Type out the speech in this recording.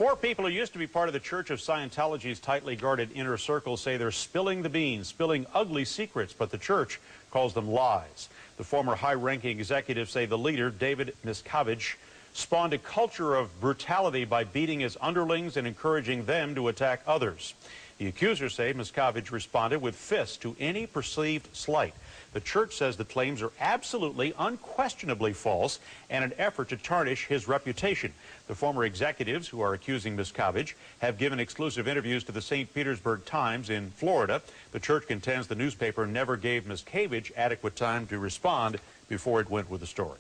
Four people who used to be part of the Church of Scientology's tightly guarded inner circle say they're spilling the beans, spilling ugly secrets, but the church calls them lies. The former high-ranking executives say the leader, David Miscavige, spawned a culture of brutality by beating his underlings and encouraging them to attack others. The accusers say Miscavige responded with fists to any perceived slight. The church says the claims are absolutely, unquestionably false and an effort to tarnish his reputation. The former executives who are accusing Miscavige have given exclusive interviews to the St. Petersburg Times in Florida. The church contends the newspaper never gave Miscavige adequate time to respond before it went with the story.